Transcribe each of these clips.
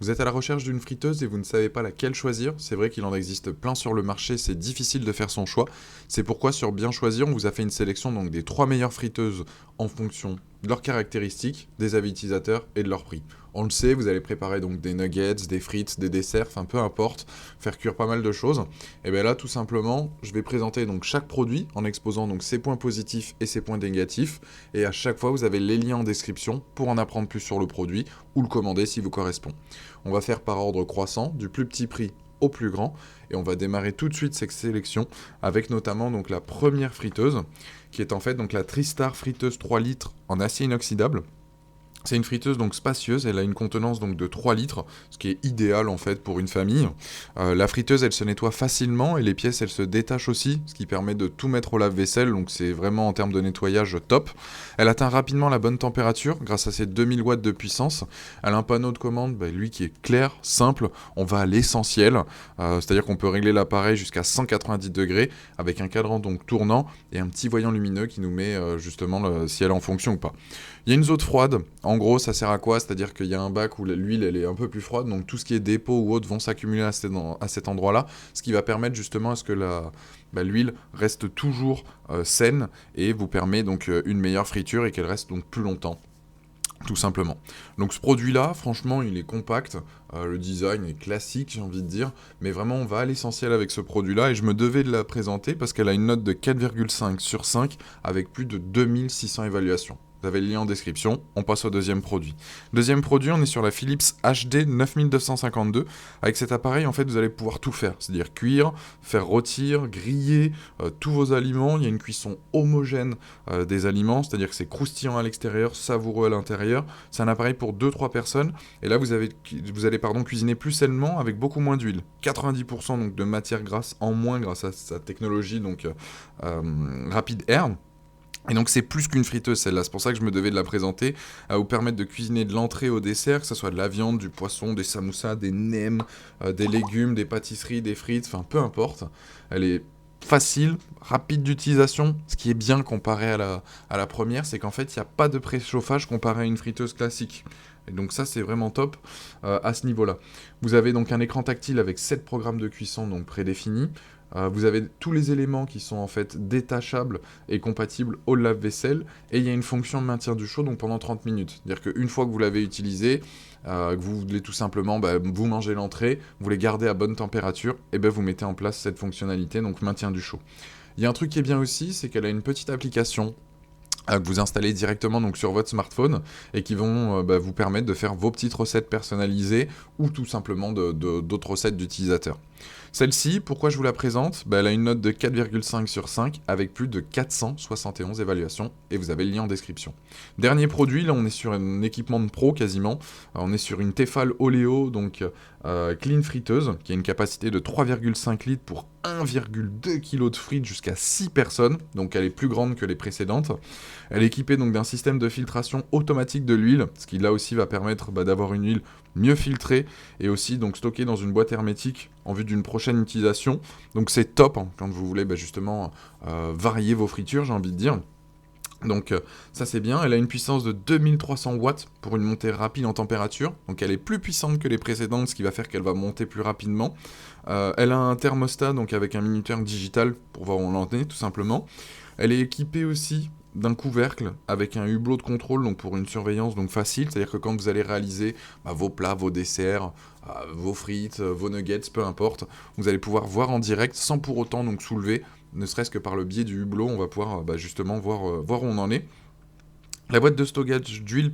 Vous êtes à la recherche d'une friteuse et vous ne savez pas laquelle choisir. C'est vrai qu'il en existe plein sur le marché, c'est difficile de faire son choix. C'est pourquoi sur Bien Choisir, on vous a fait une sélection donc des 3 meilleures friteuses en fonction de leurs caractéristiques, des avis utilisateurs et de leur prix. On le sait, vous allez préparer donc des nuggets, des frites, des desserts, enfin peu importe, faire cuire pas mal de choses. Et bien là, tout simplement, je vais présenter donc chaque produit en exposant donc ses points positifs et ses points négatifs. Et à chaque fois, vous avez les liens en description pour en apprendre plus sur le produit ou le commander si vous correspond. On va faire par ordre croissant, du plus petit prix au plus grand, et on va démarrer tout de suite cette sélection avec notamment donc la première friteuse, qui est en fait donc la Tristar friteuse 3 litres en acier inoxydable. C'est une friteuse donc spacieuse, elle a une contenance donc de 3 litres, ce qui est idéal en fait pour une famille. La friteuse elle se nettoie facilement et les pièces elles se détachent aussi, ce qui permet de tout mettre au lave-vaisselle, donc c'est vraiment en termes de nettoyage top. Elle atteint rapidement la bonne température grâce à ses 2000 watts de puissance. Elle a un panneau de commande, lui qui est clair, simple, on va à l'essentiel, c'est-à-dire qu'on peut régler l'appareil jusqu'à 190 degrés avec un cadran donc tournant et un petit voyant lumineux qui nous met justement si elle est en fonction ou pas. Il y a une zone froide. En gros, ça sert à quoi? C'est-à-dire qu'il y a un bac où l'huile elle est un peu plus froide, donc tout ce qui est dépôt ou autre vont s'accumuler à cet endroit-là, ce qui va permettre justement à ce que l'huile reste toujours saine et vous permet donc une meilleure friture et qu'elle reste donc plus longtemps. Tout simplement. Donc ce produit-là, franchement, il est compact, le design est classique, j'ai envie de dire, mais vraiment on va à l'essentiel avec ce produit-là et je me devais de la présenter parce qu'elle a une note de 4,5 sur 5 avec plus de 2600 évaluations. Vous avez le lien en description, on passe au deuxième produit. Deuxième produit, on est sur la Philips HD 9252. Avec cet appareil, en fait, vous allez pouvoir tout faire, c'est-à-dire cuire, faire rôtir, griller tous vos aliments. Il y a une cuisson homogène des aliments, c'est-à-dire que c'est croustillant à l'extérieur, savoureux à l'intérieur. C'est un appareil pour 2-3 personnes. Et là, vous allez cuisiner plus sainement avec beaucoup moins d'huile. 90% donc, de matière grasse en moins grâce à sa technologie donc, Rapid Air. Et donc c'est plus qu'une friteuse celle-là, c'est pour ça que je me devais de la présenter, à vous permettre de cuisiner de l'entrée au dessert, que ce soit de la viande, du poisson, des samoussas, des nems, des légumes, des pâtisseries, des frites, enfin peu importe. Elle est facile, rapide d'utilisation, ce qui est bien comparé à la première, c'est qu'en fait il n'y a pas de préchauffage comparé à une friteuse classique. Et donc ça c'est vraiment top à ce niveau-là. Vous avez donc un écran tactile avec 7 programmes de cuisson donc prédéfinis. Vous avez tous les éléments qui sont en fait détachables et compatibles au lave-vaisselle, et il y a une fonction de maintien du chaud donc pendant 30 minutes. C'est-à-dire qu'une fois que vous l'avez utilisé, que vous voulez tout simplement vous mangez l'entrée, vous voulez garder à bonne température, et vous mettez en place cette fonctionnalité, donc maintien du chaud. Il y a un truc qui est bien aussi, c'est qu'elle a une petite application que vous installez directement donc sur votre smartphone et qui vont vous permettre de faire vos petites recettes personnalisées ou tout simplement d'autres recettes d'utilisateurs. Celle-ci, pourquoi je vous la présente? Elle a une note de 4,5 sur 5 avec plus de 471 évaluations et vous avez le lien en description. Dernier produit, là on est sur un équipement de pro quasiment. On est sur une Tefal Oleo, donc clean friteuse, qui a une capacité de 3,5 litres pour 1,2 kg de frites jusqu'à 6 personnes, donc elle est plus grande que les précédentes. Elle est équipée donc d'un système de filtration automatique de l'huile, ce qui là aussi va permettre d'avoir une huile mieux filtrée et aussi donc stockée dans une boîte hermétique en vue d'une prochaine utilisation. Donc c'est top quand vous voulez justement varier vos fritures, j'ai envie de dire. Donc ça c'est bien, elle a une puissance de 2300 watts pour une montée rapide en température, donc elle est plus puissante que les précédentes, ce qui va faire qu'elle va monter plus rapidement. Elle a un thermostat donc avec un minuteur digital pour voir où on en est tout simplement. Elle est équipée aussi d'un couvercle avec un hublot de contrôle donc pour une surveillance donc facile, c'est-à-dire que quand vous allez réaliser vos plats, vos desserts, vos frites, vos nuggets, peu importe, vous allez pouvoir voir en direct sans pour autant donc soulever, ne serait-ce que par le biais du hublot, on va pouvoir justement voir où on en est. La boîte de stockage d'huile,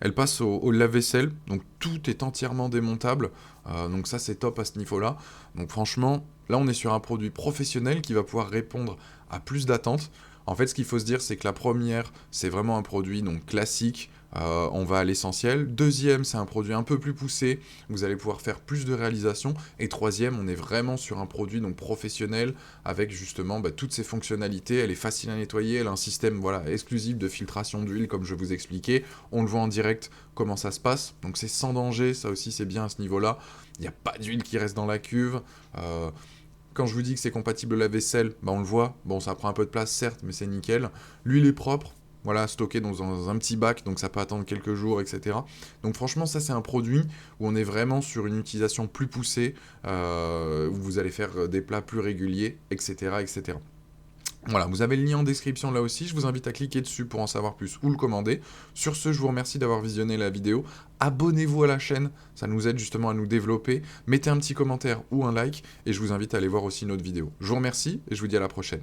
elle passe au lave-vaisselle, donc tout est entièrement démontable, donc ça c'est top à ce niveau-là. Donc franchement, là on est sur un produit professionnel qui va pouvoir répondre à plus d'attentes. En fait, ce qu'il faut se dire, c'est que la première, c'est vraiment un produit donc classique, on va à l'essentiel. Deuxième, c'est un produit un peu plus poussé, vous allez pouvoir faire plus de réalisations. Et troisième, on est vraiment sur un produit donc professionnel avec justement toutes ces fonctionnalités. Elle est facile à nettoyer, elle a un système exclusif de filtration d'huile comme je vous expliquais. On le voit en direct comment ça se passe, donc c'est sans danger, ça aussi c'est bien à ce niveau-là. Il n'y a pas d'huile qui reste dans la cuve. Quand je vous dis que c'est compatible au lave-vaisselle, on le voit. Bon, ça prend un peu de place, certes, mais c'est nickel. L'huile est propre, voilà, stocké dans un petit bac, donc ça peut attendre quelques jours, etc. Donc franchement, ça c'est un produit où on est vraiment sur une utilisation plus poussée, où vous allez faire des plats plus réguliers, etc., etc. Voilà, vous avez le lien en description là aussi, je vous invite à cliquer dessus pour en savoir plus ou le commander. Sur ce, je vous remercie d'avoir visionné la vidéo. Abonnez-vous à la chaîne, ça nous aide justement à nous développer. Mettez un petit commentaire ou un like et je vous invite à aller voir aussi notre vidéo. Je vous remercie et je vous dis à la prochaine.